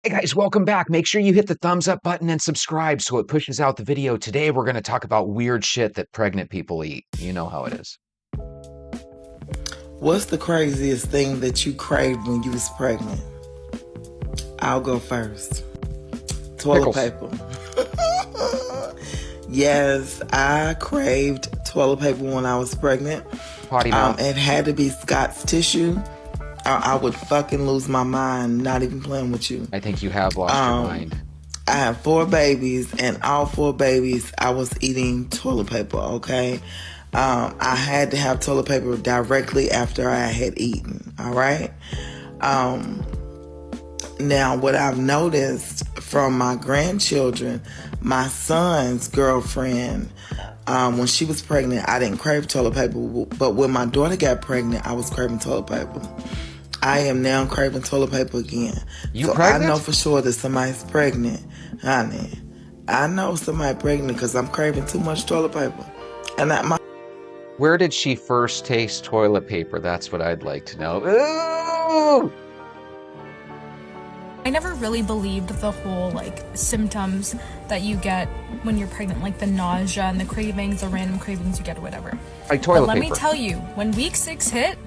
Hey guys, welcome back. Make sure you hit the thumbs up button and subscribe so it pushes out the video. Today we're going to talk about weird shit that pregnant people eat. You know how it is. What's the craziest thing that you craved when you was pregnant? I'll go first. Toilet Pickles. paper. Yes, I craved toilet paper when I was pregnant. Potty mouth. It had to be Scott's tissue. I would fucking lose my mind, not even playing with you. I think you have lost your mind. I have 4 babies, and all 4 babies, I was eating toilet paper, okay? I had to have toilet paper directly after I had eaten, all right? Now, what I've noticed from my grandchildren, my son's girlfriend, when she was pregnant, I didn't crave toilet paper, but when my daughter got pregnant, I was craving toilet paper. I am now craving toilet paper again. You pregnant? I know for sure that somebody's pregnant, honey. I know somebody pregnant because I'm craving too much toilet paper. And Where did she first taste toilet paper? That's what I'd like to know. Ooh! I never really believed the whole symptoms that you get when you're pregnant, like the nausea and the cravings, the random cravings you get or whatever. Like toilet But let paper. me tell you, when week 6 hit,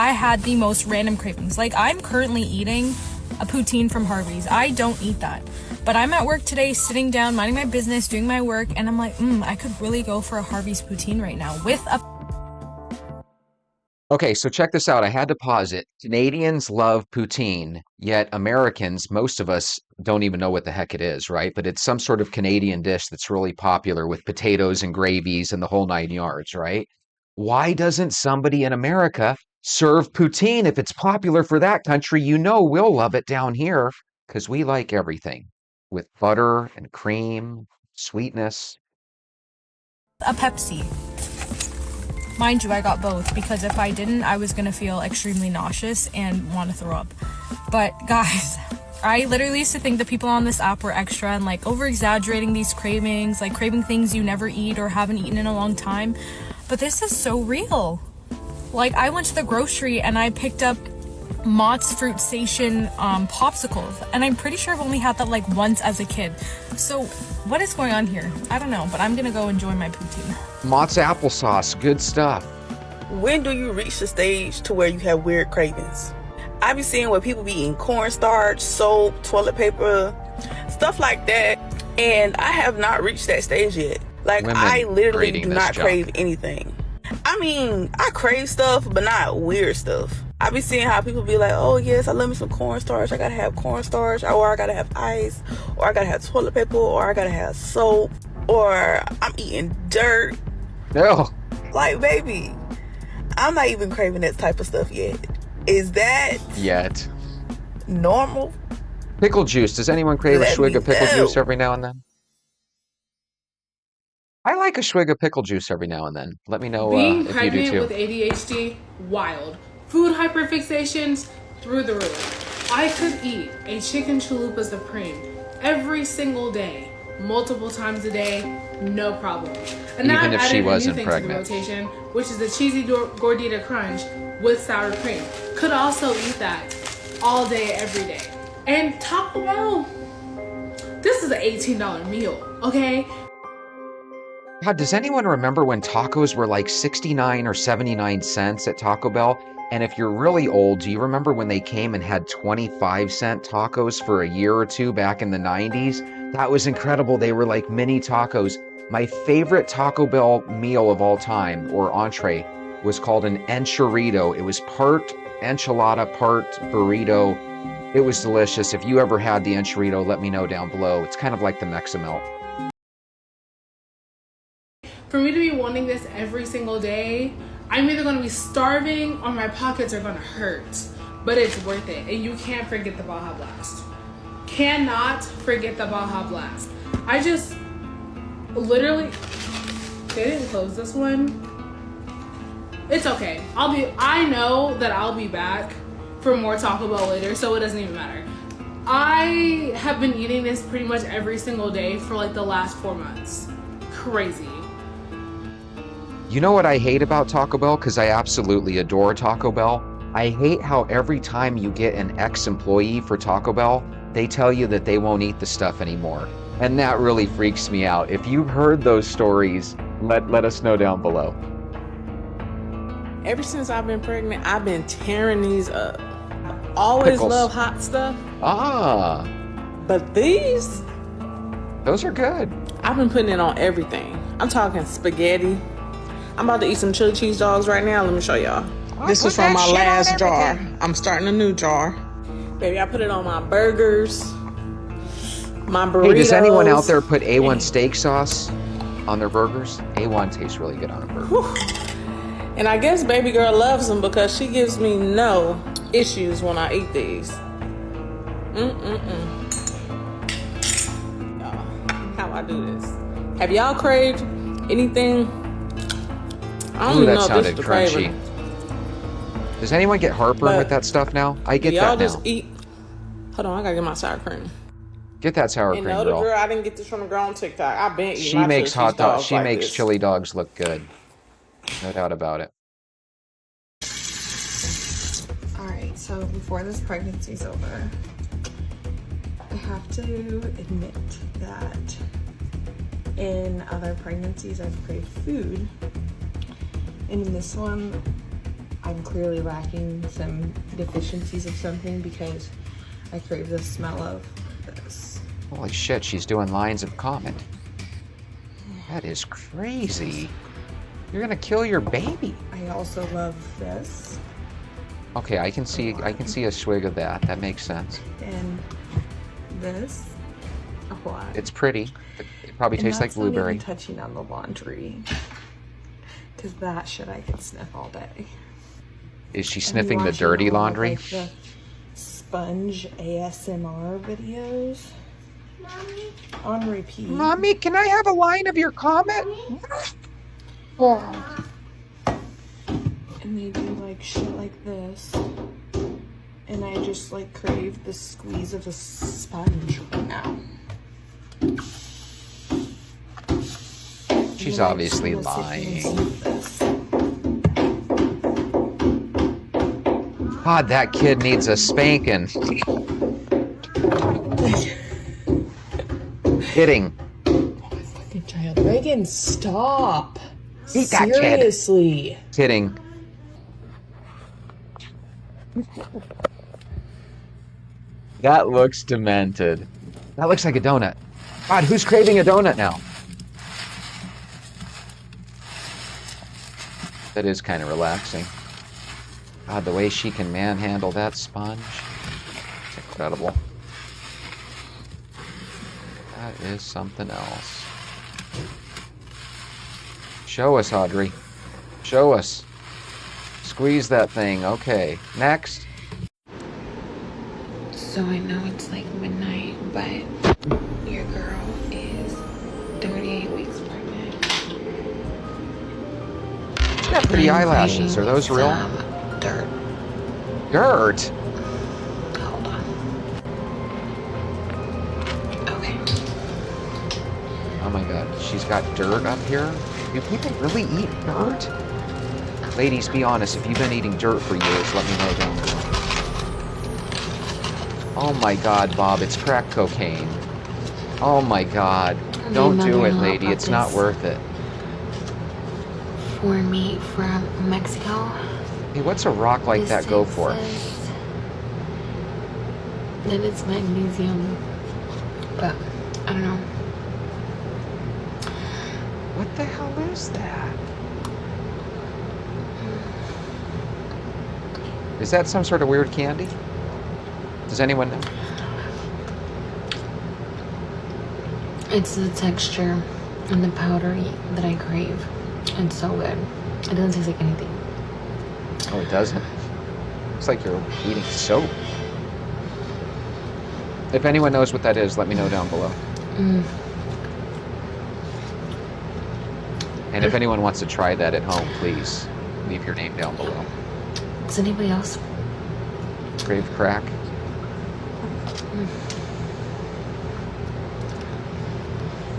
I had the most random cravings. Like, I'm currently eating a poutine from Harvey's. I don't eat that. But I'm at work today, sitting down, minding my business, doing my work, and I'm like, I could really go for a Harvey's poutine right now with a... Okay, so check this out. I had to pause it. Canadians love poutine, yet Americans, most of us, don't even know what the heck it is, right? But it's some sort of Canadian dish that's really popular with potatoes and gravies and the whole 9 yards, right? Why doesn't somebody in America serve poutine? If it's popular for that country, you know we'll love it down here because we like everything with butter and cream, sweetness. a Pepsi. Mind you, I got both because if I didn't, I was gonna feel extremely nauseous and want to throw up. But guys, I literally used to think that people on this app were extra and over-exaggerating these cravings, craving things you never eat or haven't eaten in a long time. But this is so real. I went to the grocery and I picked up Mott's Fruit Station popsicles, and I'm pretty sure I've only had that once as a kid. So what is going on here? I don't know, but I'm gonna go enjoy my poutine. Mott's applesauce, good stuff. When do you reach the stage to where you have weird cravings? I be seeing where people be eating cornstarch, soap, toilet paper, stuff like that, and I have not reached that stage yet. I literally do not crave anything. I mean, I crave stuff, but not weird stuff. I be seeing how people be like, oh yes, I love me some cornstarch. I gotta have cornstarch, or I gotta have ice, or I gotta have toilet paper, or I gotta have soap, or I'm eating dirt. No. Baby, I'm not even craving that type of stuff yet. Is that Yet. normal? Pickle juice. Does anyone crave a Let swig me of pickle know. juice every now and then? I like a swig of pickle juice every now and then. Let me know Being if you do pregnant too. with ADHD, wild. Food hyperfixations, through the roof. I could eat a chicken chalupa supreme every single day, multiple times a day, no problem. And now Even I've if she added a new wasn't thing pregnant. to the rotation, which is the cheesy gordita crunch with sour cream. Could also eat that all day, every day. And Taco Bell, this is an $18 meal, okay? God, does anyone remember when tacos were like 69 or 79 cents at Taco Bell? And if you're really old, do you remember when they came and had 25-cent tacos for a year or two back in the 90s? That was incredible. They were like mini tacos. My favorite Taco Bell meal of all time, or entree, was called an enchilada. It was part enchilada, part burrito. It was delicious. If you ever had the enchilada, let me know down below. It's kind of like the Mexamel. For me to be wanting this every single day, I'm either going to be starving or my pockets are going to hurt. But it's worth it. And you can't forget the Baja Blast. Cannot forget the Baja Blast. I just literally... They didn't close this one. It's okay. I know that I'll be back for more Taco Bell later, so it doesn't even matter. I have been eating this pretty much every single day for the last 4 months. Crazy. You know what I hate about Taco Bell? Because I absolutely adore Taco Bell. I hate how every time you get an ex-employee for Taco Bell, they tell you that they won't eat the stuff anymore. And that really freaks me out. If you've heard those stories, let us know down below. Ever since I've been pregnant, I've been tearing these up. I always Pickles. love hot stuff, Ah, but these, those are good. I've been putting it on everything. I'm talking spaghetti. I'm about to eat some chili cheese dogs right now. Let me show y'all. This is from my last jar. I'm starting a new jar. Baby, I put it on my burgers, my burritos. Hey, does anyone out there put A1 steak sauce on their burgers? A1 tastes really good on a burger. And I guess baby girl loves them because she gives me no issues when I eat these. Y'all, how I do this. Have y'all craved anything? I don't Ooh, even that know if this sounded is the crunchy. craving. Does anyone get heartburn But with that stuff now? I get Y'all that just now. eat. Hold on, I gotta get my sour cream. Get that sour And cream, no, the girl. girl, I didn't get this from the girl on TikTok. I've been eating She my makes chili cheese hot dogs. dogs She like makes this. chili dogs look good. No doubt about it. Alright, so before this pregnancy's over, I have to admit that in other pregnancies I've craved food. And in this one, I'm clearly lacking some deficiencies of something because I crave the smell of this. Holy shit, she's doing lines of comment. That is crazy. You're gonna kill your baby. I also love this Okay, I can see a swig of that. That makes sense. and this a lot. It's pretty. It probably And tastes like that's not even blueberry. touching on the laundry. Because that shit I could sniff all day. Is she And sniffing the watching dirty all of, laundry? like, the sponge ASMR videos on repeat. Mommy, can I have a line of your comment? And they do like shit like this. And I just like crave the squeeze of a sponge right now. She's And I obviously just wanna sit here and lying. sniff this. God, that kid needs a spanking. Kidding. Fucking child. Reagan, stop. Eat that kid. Seriously. Kidding. That looks demented. That looks like a donut. God, who's craving a donut now? That is kind of relaxing. God, the way she can manhandle that sponge. It's incredible. That is something else. Show us, Audrey. Show us. Squeeze that thing. Okay. Next. So I know it's like midnight, but your girl is 38 weeks pregnant. She's got pretty I'm eyelashes. Are craving those real? some dirt. Dirt. Hold on. Okay. Oh my god. She's got dirt up here? Do people really eat dirt? Ladies, be honest. If you've been eating dirt for years, let me know down below. Oh my god, Bob. It's crack cocaine. Oh my god. Don't do it, lady. It's not worth it. For me from Mexico. Hey, what's a rock like This that go thing for? says that it's magnesium, but I don't know. What the hell is that? Is that some sort of weird candy? Does anyone know? It's the texture and the powdery that I crave. It's so good. It doesn't taste like anything. Oh, it doesn't? It's like you're eating soap. If anyone knows what that is, let me know down below. And if anyone wants to try that at home, please leave your name down below. Does anybody else? Crave crack.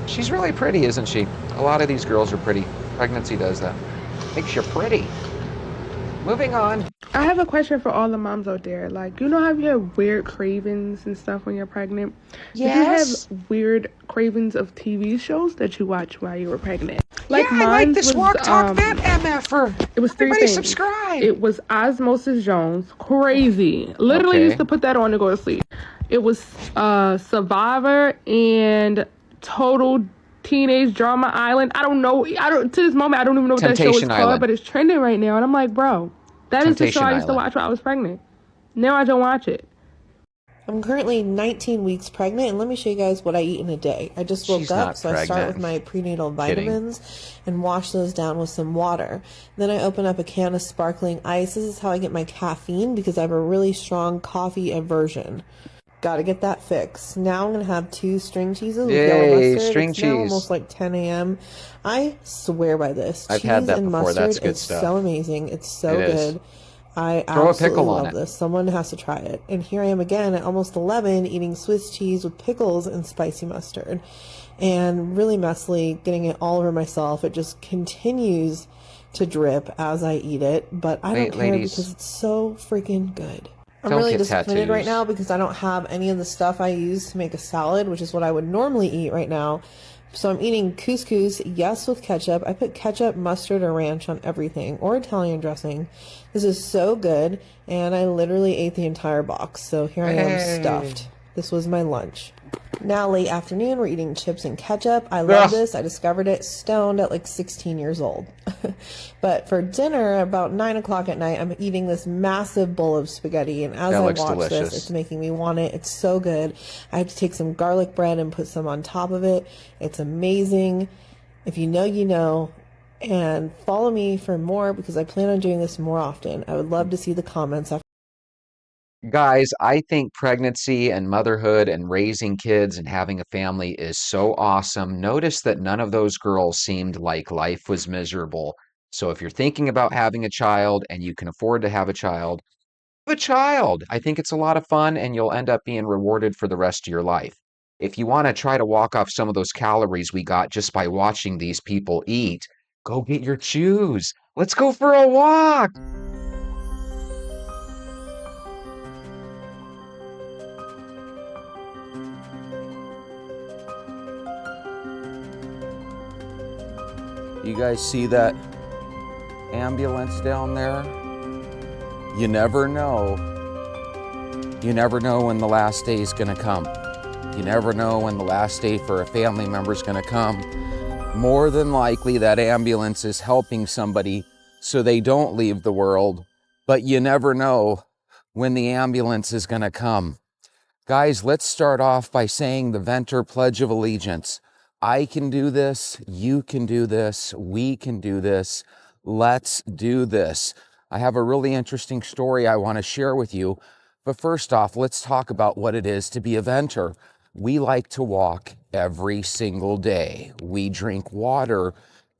She's really pretty, isn't she? A lot of these girls are pretty. Pregnancy does that. Makes you pretty. Moving on. I have a question for all the moms out there. Like, you know how you have weird cravings and stuff when you're pregnant? Did you have Yes. weird cravings of TV shows that you watched while you were pregnant? Like Yeah, I like mine this was Walk Talk That MFer. it was three Everybody things. subscribe. It was Osmosis Jones. Crazy. Literally used Okay. to put that on to go to sleep. It was Survivor and Total Teenage Drama Island. I don't know. To this moment I don't even know what that show is Temptation called, Island. but it's trending right now and I'm like, bro, that is the show Temptation I used to Island. watch while I was pregnant. Now I don't watch it. I'm currently 19 weeks pregnant, and let me show you guys what I eat in a day. I just woke She's up, not so I start with pregnant. my prenatal Kidding. vitamins and wash those down with some water. Then I open up a can of sparkling ice. This is how I get my caffeine because I have a really strong coffee aversion. Gotta get that fixed. Now I'm gonna have 2 string cheeses with yellow Yay, mustard. string It's now cheese. almost like 10 a.m. I swear by this. I've Cheese had that and before. mustard, That's good it's stuff. so amazing. It's so It is. good. I Throw a absolutely pickle on love it. this. Someone has to try it. And here I am again at almost 11 eating Swiss cheese with pickles and spicy mustard. And really messily getting it all over myself. It just continues to drip as I eat it. But I Wait, don't care ladies. because it's so freaking good. I'm Don't really get disappointed right tattoos. now because I don't have any of the stuff I use to make a salad, which is what I would normally eat right now. So I'm eating couscous, yes, with ketchup. I put ketchup, mustard, or ranch on everything, or Italian dressing. This is so good, and I literally ate the entire box. So here I am stuffed. This was my lunch. Now, late afternoon, we're eating chips and ketchup. I love Ugh. this. I discovered it stoned at like 16 years old. But for dinner, about 9 o'clock at night, I'm eating this massive bowl of spaghetti. And as That I looks watch delicious. this, it's making me want it. It's so good. I have to take some garlic bread and put some on top of it. It's amazing. If you know, you know. And follow me for more because I plan on doing this more often. I would love to see the comments after. Guys, I think pregnancy and motherhood and raising kids and having a family is so awesome. Notice that none of those girls seemed like life was miserable. So if you're thinking about having a child and you can afford to have a child, have a child. I think it's a lot of fun and you'll end up being rewarded for the rest of your life. If you want to try to walk off some of those calories we got just by watching these people eat, go get your chews. Let's go for a walk. You guys see that ambulance down there? You never know. You never know when the last day is going to come. You never know when the last day for a family member is going to come. More than likely, that ambulance is helping somebody so they don't leave the world, but you never know when the ambulance is going to come. Guys, let's start off by saying the Venter Pledge of Allegiance. I can do this, you can do this, we can do this. Let's do this. I have a really interesting story I want to share with you. But first off, let's talk about what it is to be a venter. We like to walk every single day. We drink water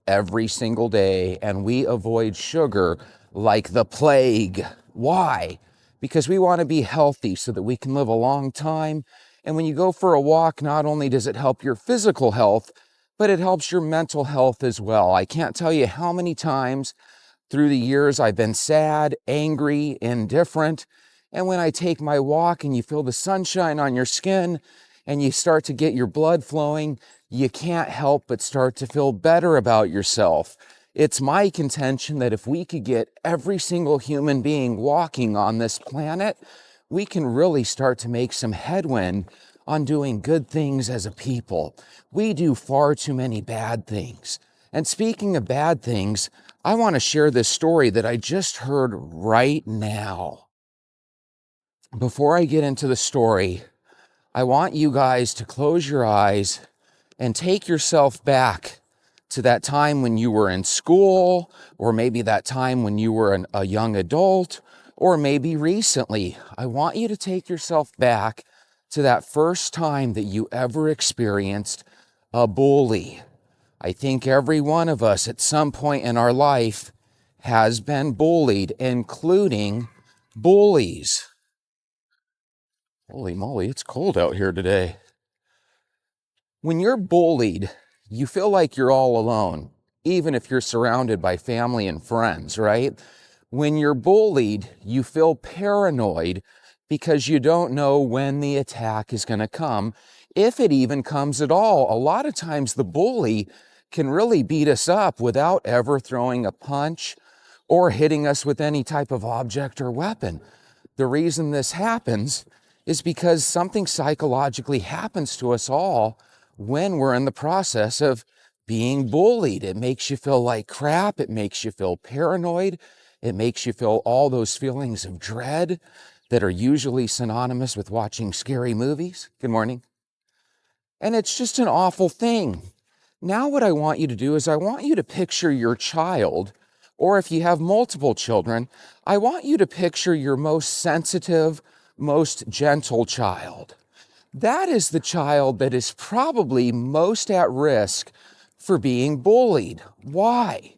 every single day, and we avoid sugar like the plague. Why? Because we want to be healthy so that we can live a long time. And when you go for a walk, not only does it help your physical health, but it helps your mental health as well. I can't tell you how many times through the years I've been sad, angry, indifferent. And when I take my walk and you feel the sunshine on your skin and you start to get your blood flowing, you can't help but start to feel better about yourself. It's my contention that if we could get every single human being walking on this planet, we can really start to make some headwind on doing good things as a people. We do far too many bad things. And speaking of bad things, I want to share this story that I just heard right now. Before I get into the story, I want you guys to close your eyes and take yourself back to that time when you were in school, or maybe that time when you were a young adult, or maybe recently. I want you to take yourself back to that first time that you ever experienced a bully. I think every one of us at some point in our life has been bullied, including bullies. Holy moly, it's cold out here today. When you're bullied, you feel like you're all alone, even if you're surrounded by family and friends, right? When you're bullied, you feel paranoid because you don't know when the attack is going to come, if it even comes at all. A lot of times the bully can really beat us up without ever throwing a punch or hitting us with any type of object or weapon. The reason this happens is because something psychologically happens to us all when we're in the process of being bullied. It makes you feel like crap. It makes you feel paranoid. It makes you feel all those feelings of dread that are usually synonymous with watching scary movies. Good morning. And it's just an awful thing. Now what I want you to do is I want you to picture your child, or if you have multiple children, I want you to picture your most sensitive, most gentle child. That is the child that is probably most at risk for being bullied. Why?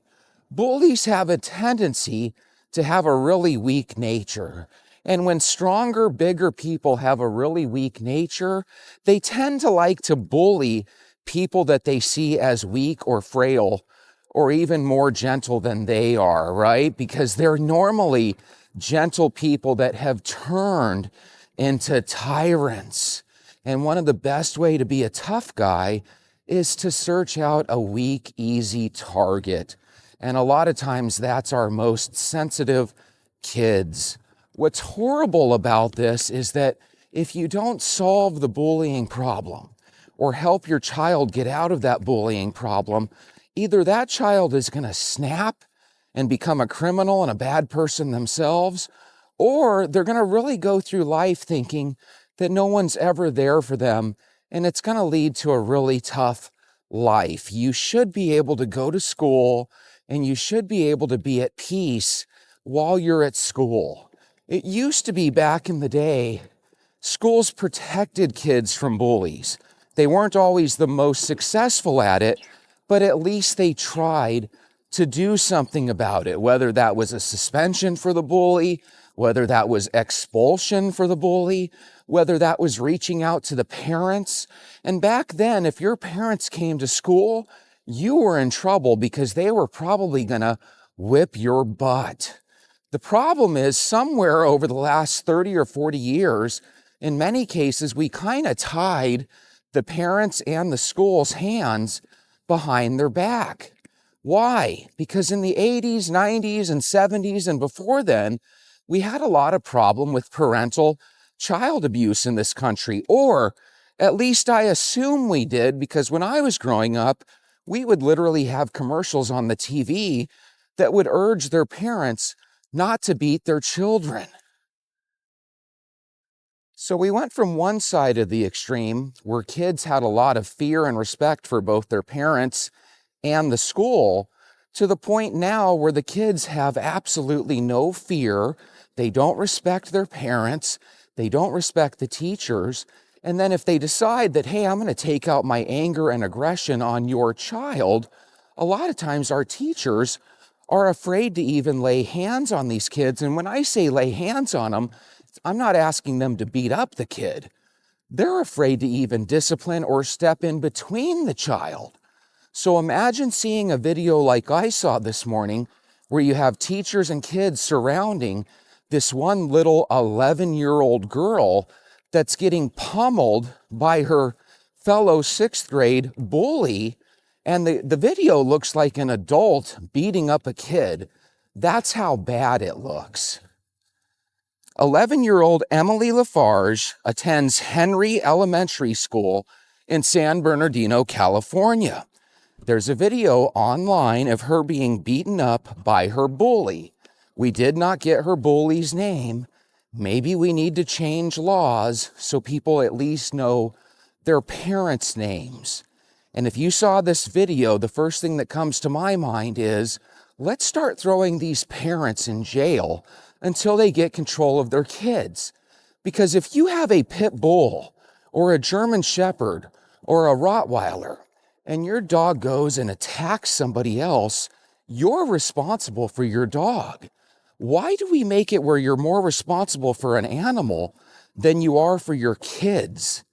Bullies have a tendency to have a really weak nature. And when stronger, bigger people have a really weak nature, they tend to like to bully people that they see as weak or frail or even more gentle than they are, right? Because they're normally gentle people that have turned into tyrants. And one of the best way to be a tough guy is to search out a weak, easy target. And a lot of times that's our most sensitive kids. What's horrible about this is that if you don't solve the bullying problem or help your child get out of that bullying problem, either that child is going to snap and become a criminal and a bad person themselves, or they're going to really go through life thinking that no one's ever there for them, and it's going to lead to a really tough life. You should be able to go to school, and you should be able to be at peace while you're at school. It used to be back in the day, schools protected kids from bullies. They weren't always the most successful at it, but at least they tried to do something about it, whether that was a suspension for the bully, whether that was expulsion for the bully, whether that was reaching out to the parents. And back then, if your parents came to school, you were in trouble because they were probably going to whip your butt. The problem is somewhere over the last 30 or 40 years, in many cases, we kind of tied the parents and the school's hands behind their back. Why? Because in the 80s, 90s, and 70s, and before then, we had a lot of problem with parental child abuse in this country, or at least I assume we did, because when I was growing up, we would literally have commercials on the TV that would urge their parents not to beat their children. So we went from one side of the extreme, where kids had a lot of fear and respect for both their parents and the school, to the point now where the kids have absolutely no fear. They don't respect their parents. They don't respect the teachers. And then if they decide that, hey, I'm going to take out my anger and aggression on your child, a lot of times our teachers are afraid to even lay hands on these kids. And when I say lay hands on them, I'm not asking them to beat up the kid. They're afraid to even discipline or step in between the child. So imagine seeing a video like I saw this morning, where you have teachers and kids surrounding this one little 11-year-old girl that's getting pummeled by her fellow 6th grade bully. And the video looks like an adult beating up a kid. That's how bad it looks. 11-year-old Emily Lafarge attends Henry Elementary School in San Bernardino, California. There's a video online of her being beaten up by her bully. We did not get her bully's name. Maybe we need to change laws so people at least know their parents' names. And if you saw this video, the first thing that comes to my mind is, let's start throwing these parents in jail until they get control of their kids. Because if you have a pit bull or a German shepherd or a Rottweiler, and your dog goes and attacks somebody else, you're responsible for your dog. Why do we make it where you're more responsible for an animal than you are for your kids?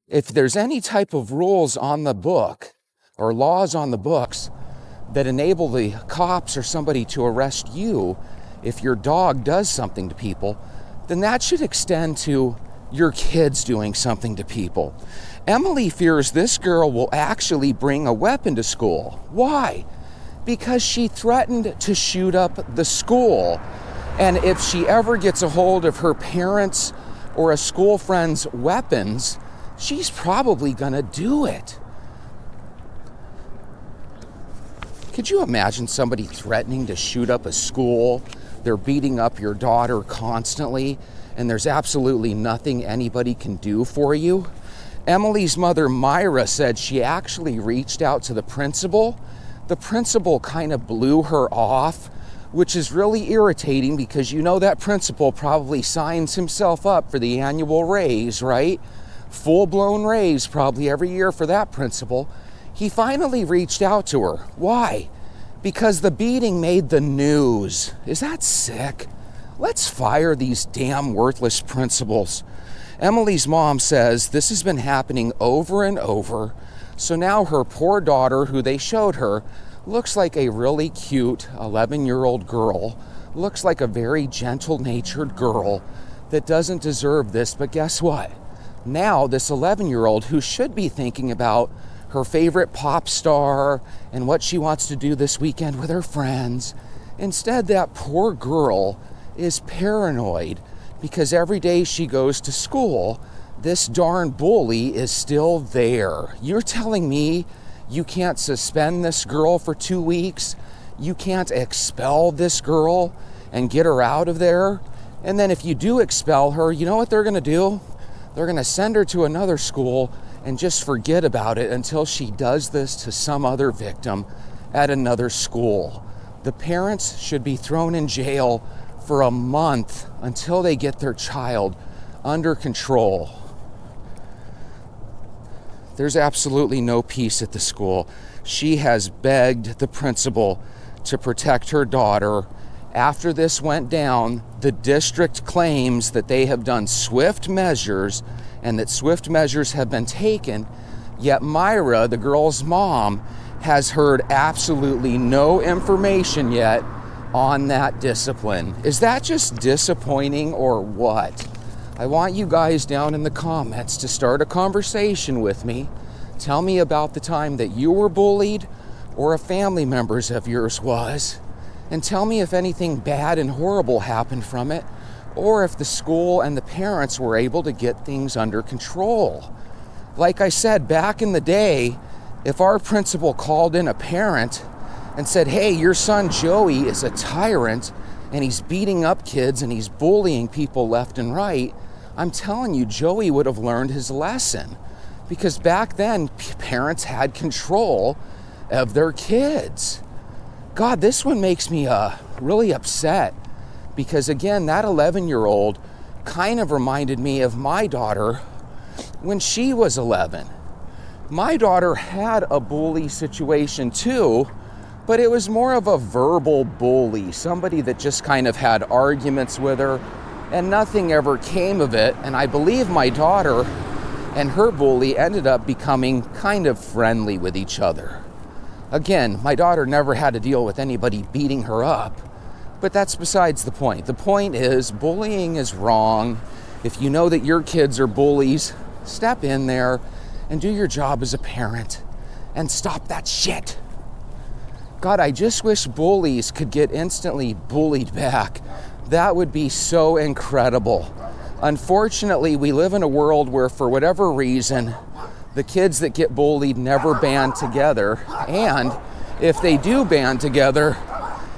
If there's any type of rules on the book or laws on the books that enable the cops or somebody to arrest you, if your dog does something to people, then that should extend to your kids doing something to people. Emily fears this girl will actually bring a weapon to school. Why? Because she threatened to shoot up the school. And if she ever gets a hold of her parents' or a school friend's weapons, she's probably gonna do it. Could you imagine somebody threatening to shoot up a school? They're beating up your daughter constantly, and there's absolutely nothing anybody can do for you. Emily's mother, Myra, said she actually reached out to the principal. The principal kind of blew her off, which is really irritating because you know that principal probably signs himself up for the annual raise, right? Full-blown raise probably every year for that principal. He finally reached out to her. Why? Because the beating made the news. Is that sick? Let's fire these damn worthless principals. Emily's mom says this has been happening over and over, so now her poor daughter, who they showed her, looks like a really cute 11-year-old girl, looks like a very gentle-natured girl that doesn't deserve this. But guess what? Now this 11-year-old who should be thinking about her favorite pop star and what she wants to do this weekend with her friends, instead that poor girl is paranoid because every day she goes to school, this darn bully is still there. You're telling me you can't suspend this girl for 2 weeks? You can't expel this girl and get her out of there? And then if you do expel her, you know what they're going to do? They're going to send her to another school and just forget about it until she does this to some other victim at another school. The parents should be thrown in jail for a month until they get their child under control. There's absolutely no peace at the school. She has begged the principal to protect her daughter. After this went down, the district claims that they have done swift measures and that swift measures have been taken, yet Myra, the girl's mom, has heard absolutely no information yet on that discipline. Is that just disappointing or what? I want you guys down in the comments to start a conversation with me. Tell me about the time that you were bullied or a family member of yours was. And tell me if anything bad and horrible happened from it, or if the school and the parents were able to get things under control. Like I said, back in the day, if our principal called in a parent and said, hey, your son Joey is a tyrant and he's beating up kids and he's bullying people left and right, I'm telling you, Joey would have learned his lesson. Because back then, parents had control of their kids. God, this one makes me really upset. Because again, that 11-year-old kind of reminded me of my daughter when she was 11. My daughter had a bully situation too, but it was more of a verbal bully, somebody that just kind of had arguments with her and nothing ever came of it. And I believe my daughter and her bully ended up becoming kind of friendly with each other. Again, my daughter never had to deal with anybody beating her up, but that's besides the point. The point is, bullying is wrong. If you know that your kids are bullies, step in there and do your job as a parent and stop that shit. God, I just wish bullies could get instantly bullied back. That would be so incredible. Unfortunately, we live in a world where, for whatever reason, the kids that get bullied never band together. And if they do band together,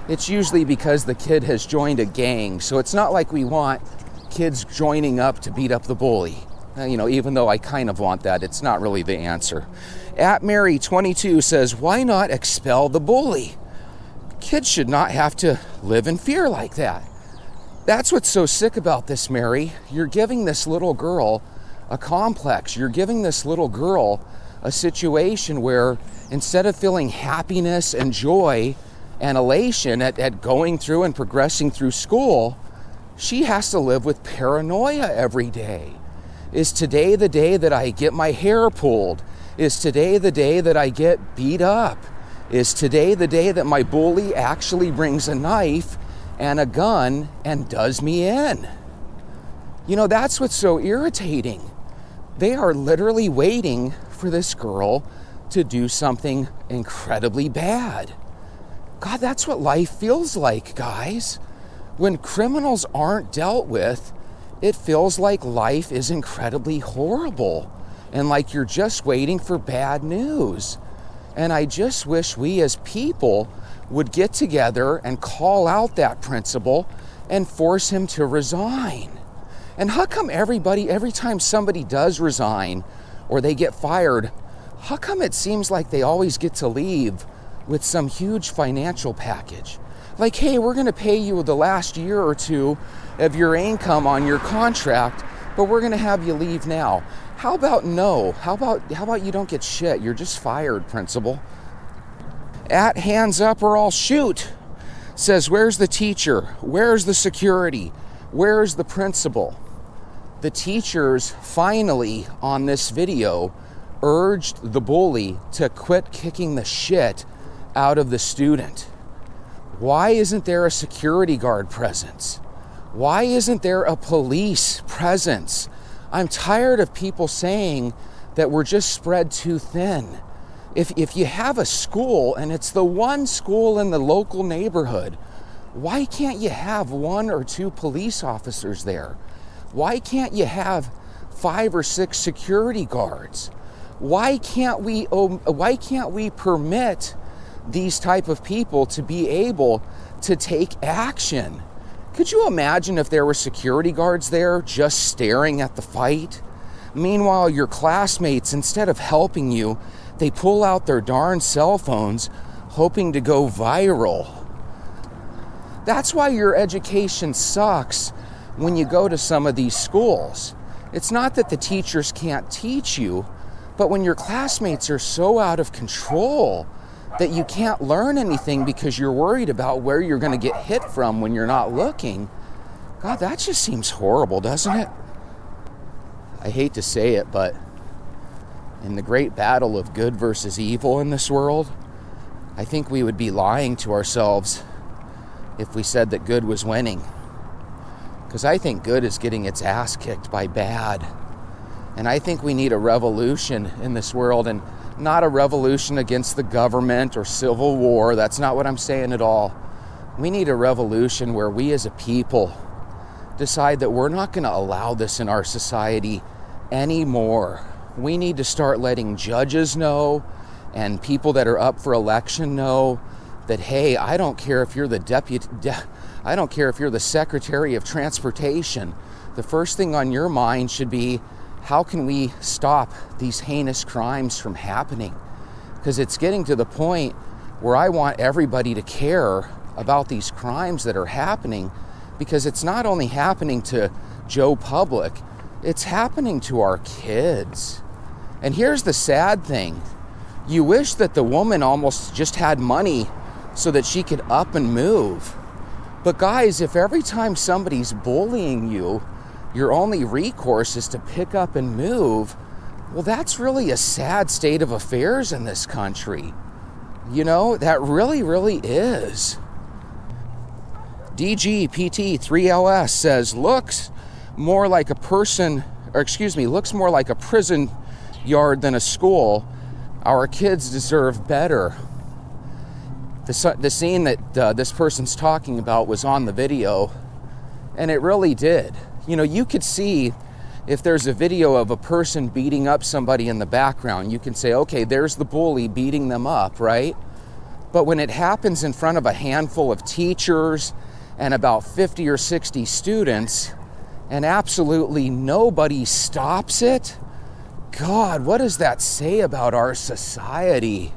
it's usually because the kid has joined a gang. So it's not like we want kids joining up to beat up the bully. Even though I kind of want that, it's not really the answer. @Mary22 says, why not expel the bully? Kids should not have to live in fear like that. That's what's so sick about this, Mary. You're giving this little girl a complex. You're giving this little girl a situation where instead of feeling happiness and joy and elation at going through and progressing through school, she has to live with paranoia every day. Is today the day that I get my hair pulled? Is today the day that I get beat up? Is today the day that my bully actually brings a knife and a gun and does me in. You know, that's what's so irritating. They are literally waiting for this girl to do something incredibly bad. God, that's what life feels like, guys. When criminals aren't dealt with, it feels like life is incredibly horrible and like you're just waiting for bad news. And I just wish we as people would get together and call out that principal and force him to resign. And how come every time somebody does resign or they get fired, how come it seems like they always get to leave with some huge financial package? Like, hey, we're going to pay you the last year or two of your income on your contract, but we're going to have you leave now. How about no? How about you don't get shit? You're just fired, principal. At Hands Up or I'll Shoot says, where's the teacher? Where's the security? Where's the principal? The teachers finally on this video urged the bully to quit kicking the shit out of the student. Why isn't there a security guard presence? Why isn't there a police presence? I'm tired of people saying that we're just spread too thin. If you have a school and it's the one school in the local neighborhood, why can't you have 1 or 2 police officers there? Why can't you have 5 or 6 security guards? Why can't we permit these type of people to be able to take action? Could you imagine if there were security guards there just staring at the fight? Meanwhile, your classmates, instead of helping you, they pull out their darn cell phones hoping to go viral. That's why your education sucks when you go to some of these schools. It's not that the teachers can't teach you, but when your classmates are so out of control that you can't learn anything because you're worried about where you're going to get hit from when you're not looking, God, that just seems horrible, doesn't it? I hate to say it, but in the great battle of good versus evil in this world, I think we would be lying to ourselves if we said that good was winning. Because I think good is getting its ass kicked by bad. And I think we need a revolution in this world, and not a revolution against the government or civil war. That's not what I'm saying at all. We need a revolution where we as a people decide that we're not going to allow this in our society anymore. We need to start letting judges know and people that are up for election know that, hey, I don't care if you're the I don't care if you're the Secretary of Transportation. The first thing on your mind should be, how can we stop these heinous crimes from happening? Because it's getting to the point where I want everybody to care about these crimes that are happening, because it's not only happening to Joe Public, it's happening to our kids. And here's the sad thing. You wish that the woman almost just had money so that she could up and move. But guys, if every time somebody's bullying you, your only recourse is to pick up and move, well, that's really a sad state of affairs in this country. You know, that really, really is. DGPT3LS says, looks more like a prison yard than a school. Our kids deserve better. The scene that this person's talking about was on the video, and it really did. You know, you could see if there's a video of a person beating up somebody in the background, you can say, okay, there's the bully beating them up, right? But when it happens in front of a handful of teachers and about 50 or 60 students, and absolutely nobody stops it, God, what does that say about our society?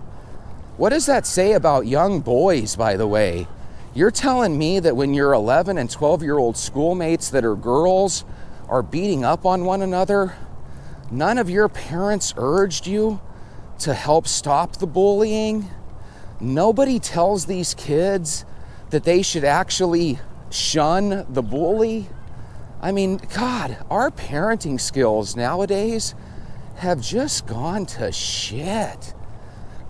What does that say about young boys, by the way? You're telling me that when your 11 and 12-year-old schoolmates that are girls are beating up on one another, none of your parents urged you to help stop the bullying? Nobody tells these kids that they should actually shun the bully? I mean, God, our parenting skills nowadays have just gone to shit.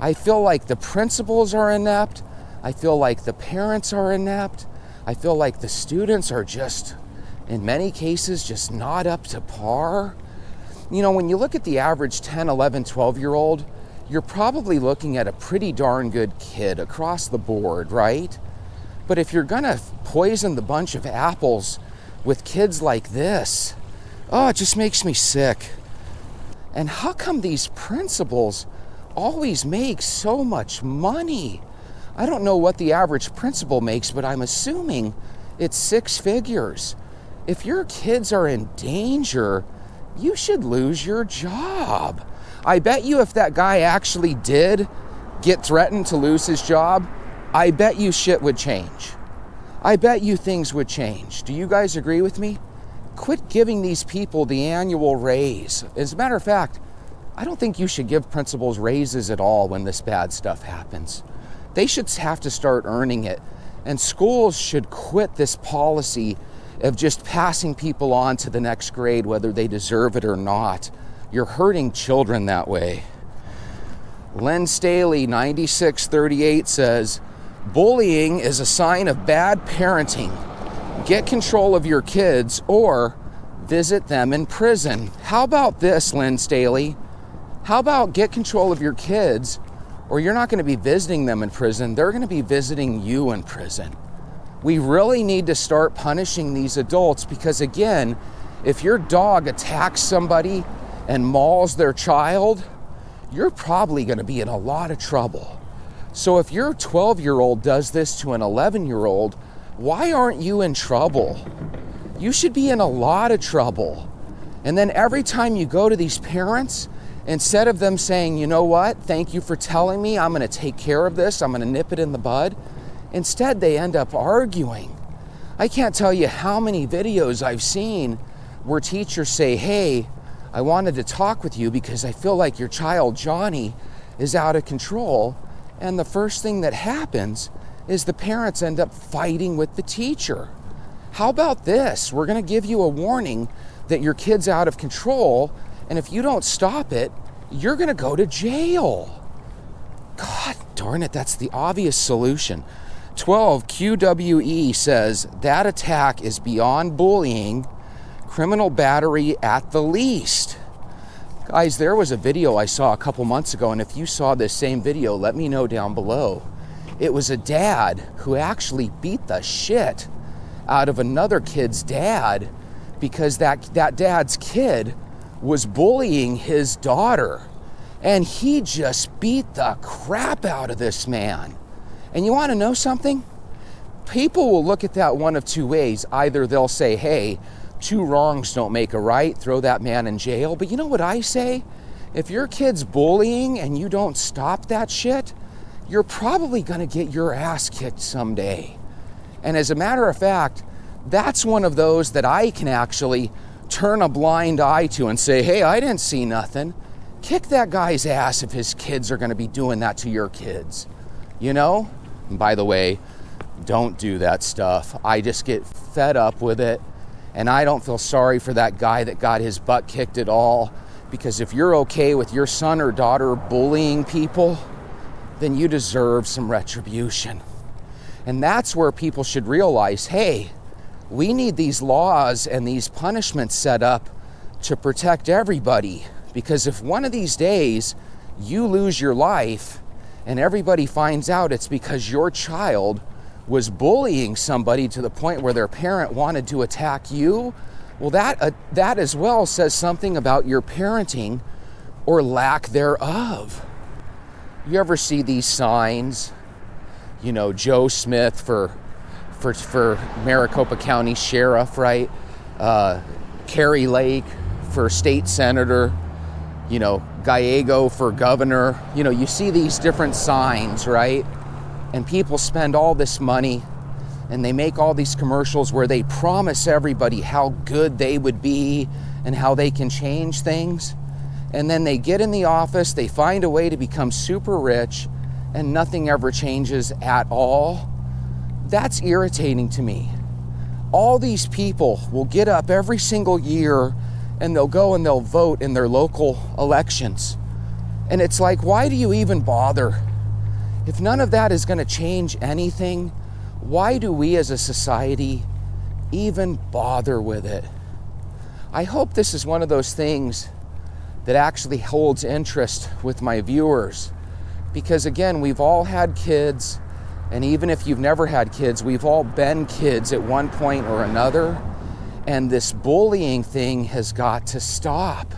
I feel like the principals are inept. I feel like the parents are inept. I feel like the students are just, in many cases, just not up to par. You know, when you look at the average 10, 11, 12-year-old, you're probably looking at a pretty darn good kid across the board, right? But if you're gonna poison the bunch of apples with kids like this, oh, it just makes me sick. And how come these principals always make so much money? I don't know what the average principal makes, but I'm assuming it's 6 figures. If your kids are in danger, you should lose your job. I bet you if that guy actually did get threatened to lose his job, I bet you shit would change. I bet you things would change. Do you guys agree with me? Quit giving these people the annual raise. As a matter of fact, I don't think you should give principals raises at all when this bad stuff happens. They should have to start earning it. And schools should quit this policy of just passing people on to the next grade, whether they deserve it or not. You're hurting children that way. Len Staley, 9638, says, bullying is a sign of bad parenting. Get control of your kids or visit them in prison. How about this, Len Staley? How about get control of your kids, or you're not going to be visiting them in prison, they're going to be visiting you in prison. We really need to start punishing these adults because, again, if your dog attacks somebody and mauls their child, you're probably going to be in a lot of trouble. So if your 12-year-old does this to an 11-year-old, why aren't you in trouble? You should be in a lot of trouble. And then every time you go to these parents, instead of them saying, you know what, thank you for telling me, I'm going to take care of this, I'm going to nip it in the bud, instead they end up arguing. I can't tell you how many videos I've seen where teachers say, hey, I wanted to talk with you because I feel like your child, Johnny, is out of control. And the first thing that happens is the parents end up fighting with the teacher. How about this? We're going to give you a warning that your kid's out of control, and if you don't stop it, you're going to go to jail. God darn it, that's the obvious solution. 12 QWE says that attack is beyond bullying, criminal battery at the least. Guys, there was a video I saw a couple months ago, and if you saw this same video, let me know down below. It was a dad who actually beat the shit out of another kid's dad because that dad's kid was bullying his daughter, and he just beat the crap out of this man. And you want to know something? People will look at that one of two ways. Either they'll say, hey, 2 wrongs don't make a right, throw that man in jail. But you know what I say? If your kid's bullying and you don't stop that shit, you're probably going to get your ass kicked someday. And as a matter of fact, that's one of those that I can actually turn a blind eye to and say, hey, I didn't see nothing. Kick that guy's ass if his kids are going to be doing that to your kids. You know? And by the way, don't do that stuff. I just get fed up with it. And I don't feel sorry for that guy that got his butt kicked at all. Because if you're okay with your son or daughter bullying people, then you deserve some retribution. And that's where people should realize, hey, we need these laws and these punishments set up to protect everybody. Because if one of these days you lose your life and everybody finds out it's because your child was bullying somebody to the point where their parent wanted to attack you, well, that as well says something about your parenting or lack thereof. You ever see these signs? You know, Joe Smith for Maricopa County Sheriff, right? Carrie Lake for state senator, you know, Gallego for governor. You know, you see these different signs, right? And people spend all this money and they make all these commercials where they promise everybody how good they would be and how they can change things. And then they get in the office, they find a way to become super rich, and nothing ever changes at all. That's irritating to me. All these people will get up every single year and they'll go and they'll vote in their local elections. And it's like, why do you even bother? If none of that is going to change anything, Why do we as a society even bother with it? I hope this is one of those things that actually holds interest with my viewers, because again, we've all had kids, and even if you've never had kids, we've all been kids at one point or another, and this bullying thing has got to stop.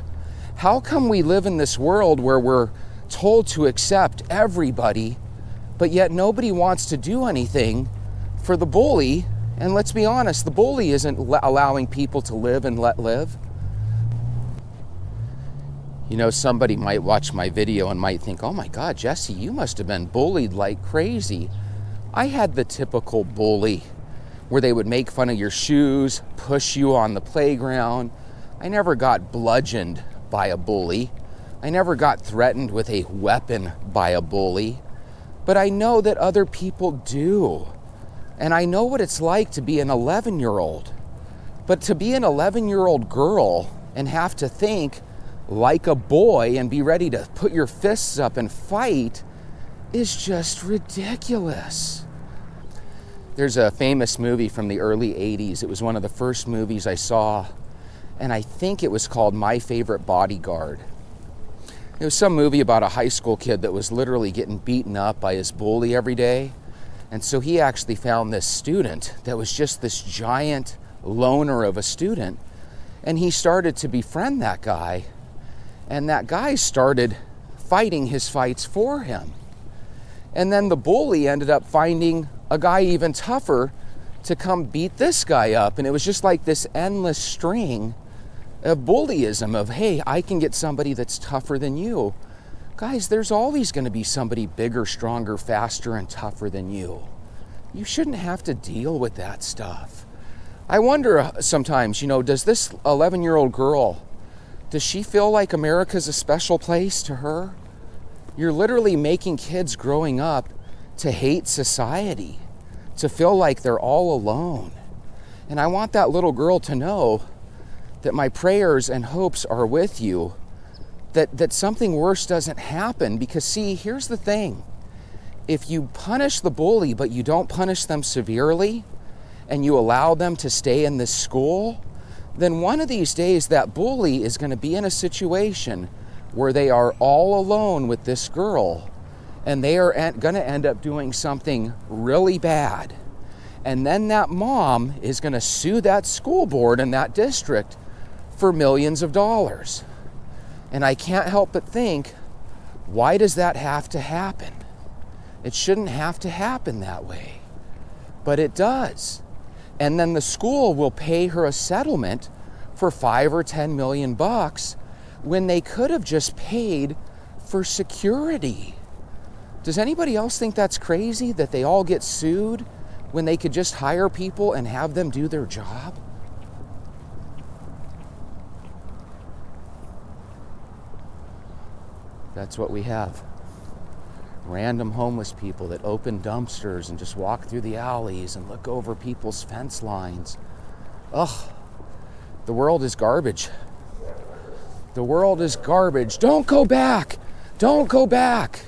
How come we live in this world where we're told to accept everybody, but yet nobody wants to do anything for the bully? And let's be honest, the bully isn't allowing people to live and let live. You know, somebody might watch my video and might think, oh my God, Jesse, you must have been bullied like crazy. I had the typical bully where they would make fun of your shoes, push you on the playground. I never got bludgeoned by a bully. I never got threatened with a weapon by a bully. But I know that other people do. And I know what it's like to be an 11-year-old. But to be an 11-year-old girl and have to think like a boy and be ready to put your fists up and fight is just ridiculous. There's a famous movie from the early 80s. It was one of the first movies I saw, and I think it was called My Favorite Bodyguard. It was some movie about a high school kid that was literally getting beaten up by his bully every day. And so he actually found this student that was just this giant loner of a student, and he started to befriend that guy, and that guy started fighting his fights for him. And then the bully ended up finding a guy even tougher to come beat this guy up, and it was just like this endless string of bullyism of, hey, I can get somebody that's tougher than you. Guys, there's always going to be somebody bigger, stronger, faster, and tougher than you. You shouldn't have to deal with that stuff. I wonder sometimes, you know, does this 11-year-old girl, does she feel like America's a special place to her? You're literally making kids growing up to hate society, to feel like they're all alone. And I want that little girl to know that my prayers and hopes are with you, that something worse doesn't happen. Because see, here's the thing. If you punish the bully, but you don't punish them severely, and you allow them to stay in this school, then one of these days that bully is going to be in a situation where they are all alone with this girl, and they are going to end up doing something really bad. And then that mom is going to sue that school board in that district for millions of dollars. And I can't help but think, why does that have to happen? It shouldn't have to happen that way, but it does. And then the school will pay her a settlement for $5 or $10 million when they could have just paid for security. Does anybody else think that's crazy that they all get sued when they could just hire people and have them do their job? That's what we have. Random homeless people that open dumpsters and just walk through the alleys and look over people's fence lines. Ugh, the world is garbage. The world is garbage. Don't go back. Don't go back.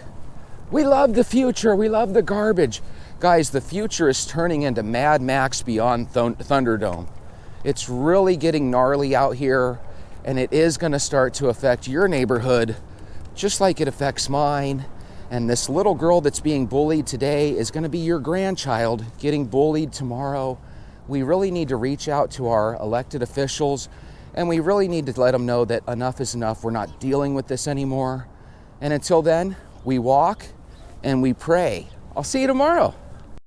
We love the future. We love the garbage. Guys, the future is turning into Mad Max Beyond Thunderdome. It's really getting gnarly out here, and it is going to start to affect your neighborhood just like it affects mine. And this little girl that's being bullied today is going to be your grandchild getting bullied tomorrow. We really need to reach out to our elected officials, and we really need to let them know that enough is enough. We're not dealing with this anymore. And until then, we walk and we pray. I'll see you tomorrow.